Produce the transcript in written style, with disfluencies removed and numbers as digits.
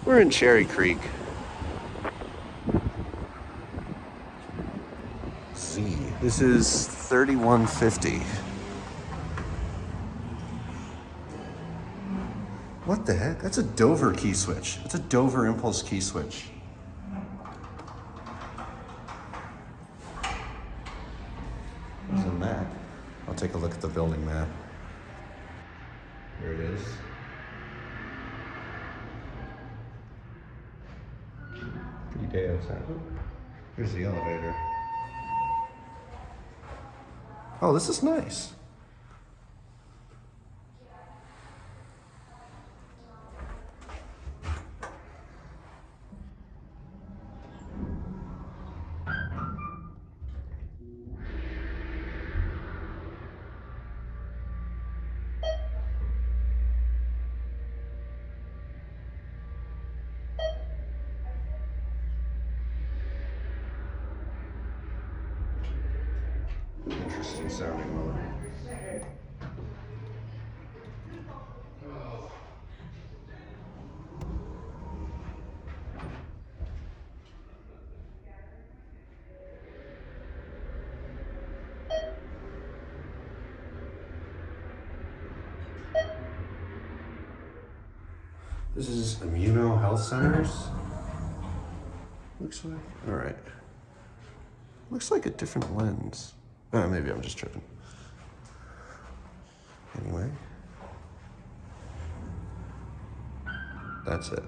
We're in Cherry Creek. Z. This is 3150. What the heck? That's a Dover key switch. It's a Dover impulse key switch. There's a map. I'll take a look at the building map. Here it is. Pretty day outside. Here's the elevator. Oh, this is nice. Interesting sounding motor. This is Immuno Health Centers. Looks like, all right. Looks like a different lens. Oh, maybe I'm just tripping. Anyway. That's it.